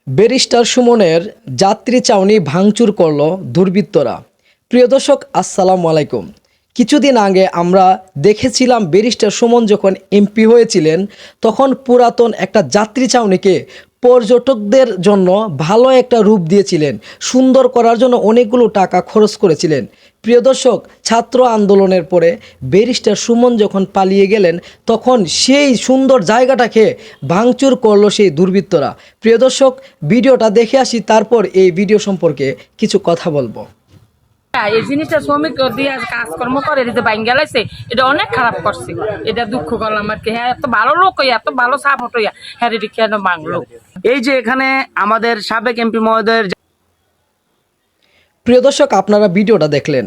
Barrister সুমনের যাত্রী চাউনি ভাঙচুর করল দুর্বৃত্তরা। প্রিয় দর্শক, আসসালামু আলাইকুম। কিছুদিন আগে আমরা দেখেছিলাম ব্যারিস্টার সুমন যখন এমপি হয়েছিলেন তখন পুরাতন একটা যাত্রী চাউনিকে পর্যটকদের জন্য ভালো একটা রূপ দিয়েছিলেন, সুন্দর করার জন্য অনেকগুলো টাকা খরচ করেছিলেন। প্রিয় দর্শক, ছাত্র আন্দোলনের পরে ব্যারিস্টার সুমন যখন পালিয়ে গেলেন তখন সেই সুন্দর জায়গাটাকে ভাঙচুর করলো সেই দুর্বৃত্তরা। প্রিয় দর্শক, ভিডিওটা দেখে আসি, তারপর এই ভিডিও সম্পর্কে কিছু কথা বলবো। এই জিনিসটা শ্রমিক দিয়ে কাজকর্ম করে এই যে বাইন গেলাইছে, এটা অনেক খারাপ করছে। এটা দুঃখ করলাম আর কি। হ্যাঁ, এত ভালো লোক হইয়া, এত ভালো সাপোর্ট হইয়া, হ্যাঁ কেন বাংলো। এই যে এখানে আমাদের সাবেক এমপি মহোদয়ের প্রিয় দর্শক, আপনারা ভিডিওটা দেখলেন,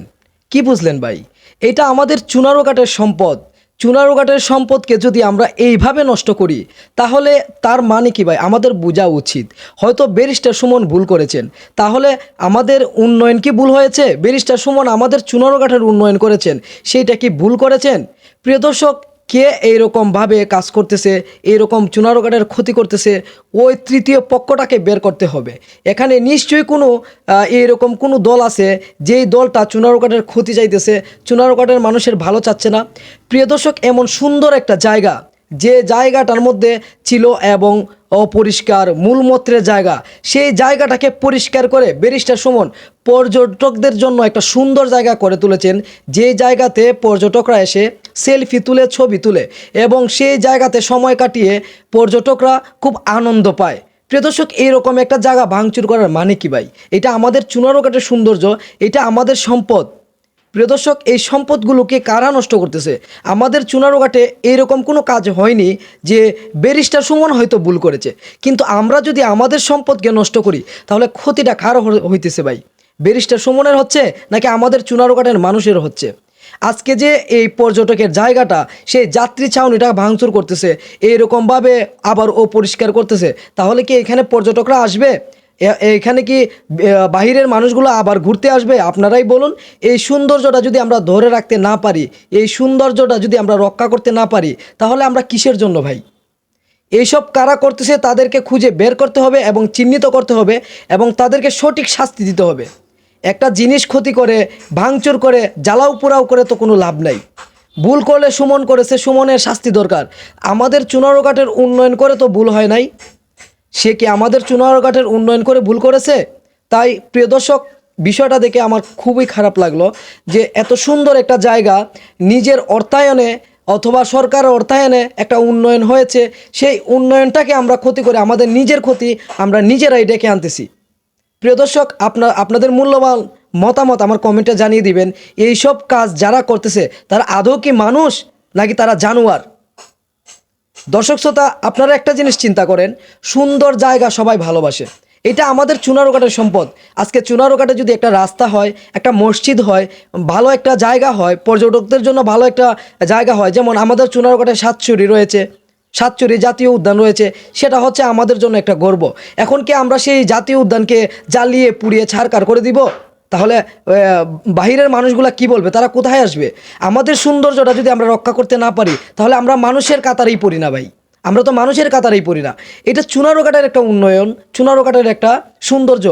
কি বুঝলেন ভাই? এটা আমাদের চুনারুঘাটের সম্পদ। চুনারুঘাটের সম্পদকে যদি আমরা এইভাবে নষ্ট করি তাহলে তার মানে কি ভাই? আমাদের বোঝা উচিত হয়তো ব্যারিস্টার সুমন ভুল করেছেন। তাহলে আমাদের উন্নয়ন কি ভুল হয়েছে? ব্যারিস্টার সুমন আমাদের চুনারুঘাটের উন্নয়ন করেছেন, সেইটা কি ভুল করেছেন? প্রিয় দর্শক, কে এইরকমভাবে কাজ করতেছে, এইরকম চুনারুঘাটের ক্ষতি করতেছে, ওই তৃতীয় পক্ষটাকে বের করতে হবে। এখানে নিশ্চয়ই কোনো এইরকম কোনো দল আছে যেই দলটা চুনারুঘাটের ক্ষতি চাইতেছে, চুনারুঘাটের মানুষের ভালো চাচ্ছে না। প্রিয় দর্শক, এমন সুন্দর একটা জায়গা, যে জায়গাটার মধ্যে ছিল এবং অপরিষ্কার মূলমূত্রের জায়গা, সেই জায়গাটাকে পরিষ্কার করে ব্যারিস্টার সুমন পর্যটকদের জন্য একটা সুন্দর জায়গা করে তুলেছেন, যে জায়গাতে পর্যটকরা এসে সেলফি তুলে, ছবি তুলে এবং সেই জায়গাতে সময় কাটিয়ে পর্যটকরা খুব আনন্দ পায়। প্রিয় দর্শক, এইরকম একটা জায়গা ভাঙচুর করার মানে কি ভাই? এটা আমাদের চুনারুঘাটের সৌন্দর্য, এটা আমাদের সম্পদ। প্রিয় দর্শক, এই সম্পদগুলোকে কারা নষ্ট করতেছে? আমাদের চুনারুঘাটে এইরকম কোনো কাজ হয়নি যে ব্যারিস্টার সুমন হয়তো ভুল করেছে, কিন্তু আমরা যদি আমাদের সম্পদকে নষ্ট করি তাহলে ক্ষতিটা কার হইতেছে ভাই? ব্যারিস্টার সুমনের হচ্ছে নাকি আমাদের চুনারুঘাটের মানুষের হচ্ছে? আজকে যে এই পর্যটকের জায়গাটা, সেই যাত্রী ছাউনিটা ভাঙচুর করতেছে, এইরকমভাবে আবার অপরিষ্কার করতেছে, তাহলে কি এখানে পর্যটকরা আসবে? এখানে কি বাহিরের মানুষগুলো আবার ঘুরতে আসবে? আপনারাই বলুন। এই সৌন্দর্যটা যদি আমরা ধরে রাখতে না পারি, এই সৌন্দর্যটা যদি আমরা রক্ষা করতে না পারি, তাহলে আমরা কিসের জন্য ভাই? এইসব কারা করতেছে তাদেরকে খুঁজে বের করতে হবে এবং চিহ্নিত করতে হবে এবং তাদেরকে সঠিক শাস্তি দিতে হবে। একটা জিনিস ক্ষতি করে, ভাঙচুর করে, জ্বালাও পোড়াও করে তো কোনো লাভ নাই। ভুল করলে সুমন করেছে, সুমনের শাস্তি দরকার। আমাদের চুনারুঘাটের উন্নয়ন করে তো ভুল হয় নাই, সে কি আমাদের চুনারুঘাটের উন্নয়ন করে ভুল করেছে? তাই প্রিয় দর্শক, বিষয়টা দেখে আমার খুবই খারাপ লাগলো যে এত সুন্দর একটা জায়গা নিজের অর্থায়নে অথবা সরকারের অর্থায়নে একটা উন্নয়ন হয়েছে, সেই উন্নয়নটাকে আমরা ক্ষতি করে আমাদের নিজের ক্ষতি আমরা নিজেরাই ডেকে আনতেছি। প্রিয় দর্শক, আপনাদের মূল্যবান মতামত আমার কমেন্টে জানিয়ে দিবেন। এইসব কাজ যারা করতেছে তারা আদৌ কি মানুষ নাকি তারা জানোয়ার? দর্শক শ্রোতা, আপনারা একটা জিনিস চিন্তা করেন, সুন্দর জায়গা সবাই ভালোবাসে, এটা আমাদের চুনারুঘাটের সম্পদ। আজকে চুনারুঘাটে যদি একটা রাস্তা হয়, একটা মসজিদ হয়, ভালো একটা জায়গা হয়, পর্যটকদের জন্য ভালো একটা জায়গা হয়, যেমন আমাদের চুনারুঘাটে সাতচুরি রয়েছে, সাতচুরি জাতীয় উদ্যান রয়েছে, সেটা হচ্ছে আমাদের জন্য একটা গর্ব। এখন কি আমরা সেই জাতীয় উদ্যানকে জ্বালিয়ে পুড়িয়ে ছারখার করে দিব? তাহলে বাহিরের মানুষগুলা কি বলবে? তারা কোথায় আসবে? আমাদের সৌন্দর্যটা যদি আমরা রক্ষা করতে না পারি তাহলে আমরা মানুষের কাতারেই পড়ি না ভাই, আমরা তো মানুষের কাতারেই পড়ি না। এটা চুনারুঘাটের একটা উন্নয়ন, চুনারুঘাটের একটা সৌন্দর্য,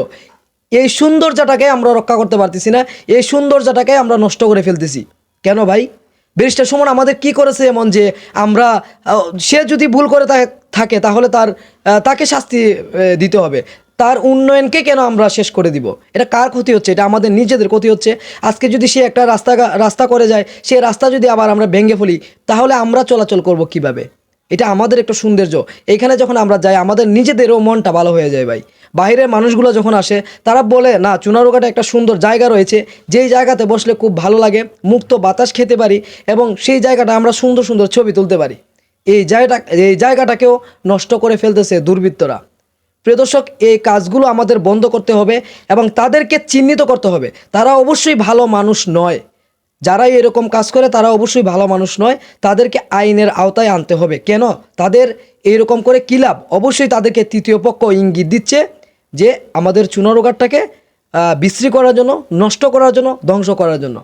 এই সৌন্দর্যটাকে আমরা রক্ষা করতে পারতেছি না, এই সৌন্দর্যটাকে আমরা নষ্ট করে ফেলতেছি। কেন ভাই? ব্যারিস্টার সুমন আমাদের কি করেছে এমন যে আমরা সে যদি ভুল করে থাকে তাহলে তাকে শাস্তি দিতে হবে? তার উন্নয়নকে কেন আমরা শেষ করে দিব? এটা কার ক্ষতি হচ্ছে? এটা আমাদের নিজেদের ক্ষতি হচ্ছে। আজকে যদি সে একটা রাস্তা করে যায়, সেই রাস্তা যদি আবার আমরা ভেঙে ফেলি তাহলে আমরা চলাচল করব কিভাবে? এটা আমাদের একটা সৌন্দর্য। এখানে যখন আমরা যাই আমাদের নিজেদেরও মনটা ভালো হয়ে যায় ভাই। বাইরের মানুষগুলো যখন আসে তারা বলে, না, চুনারুঘাটে একটা সুন্দর জায়গা রয়েছে, যেই জায়গাতে বসলে খুব ভালো লাগে, মুক্ত বাতাস খেতে পারি এবং সেই জায়গাটা আমরা সুন্দর সুন্দর ছবি তুলতে পারি। এই জায়গাটাকেও নষ্ট করে ফেলতেছে দুর্বৃত্তরা। প্রিয় দর্শক, এই কাজগুলো আমাদের বন্ধ করতে হবে এবং তাদেরকে চিহ্নিত করতে হবে। তারা অবশ্যই ভালো মানুষ নয়, যারাই এরকম কাজ করে তারা অবশ্যই ভালো মানুষ নয়, তাদেরকে আইনের আওতায় আনতে হবে। কেন তাদের এইরকম করে কী লাভ? অবশ্যই তাদেরকে তৃতীয় পক্ষ ইঙ্গিত দিচ্ছে যে আমাদের চুনারুঘাটটাকে বিশ্রী করার জন্য, নষ্ট করার জন্য, ধ্বংস করার জন্য।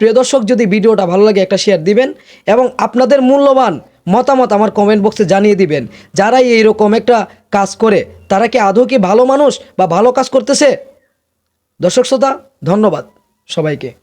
প্রিয় দর্শক, যদি ভিডিওটা ভালো লাগে একটা শেয়ার দিবেন এবং আপনাদের মূল্যবান মতামত আমার কমেন্ট বক্সে জানিয়ে দিবেন। যারাই এইরকম একটা কাজ করে তারা কি আদৌ কি ভালো মানুষ বা ভালো কাজ করতেছে? দর্শক শ্রোতা, ধন্যবাদ সবাইকে।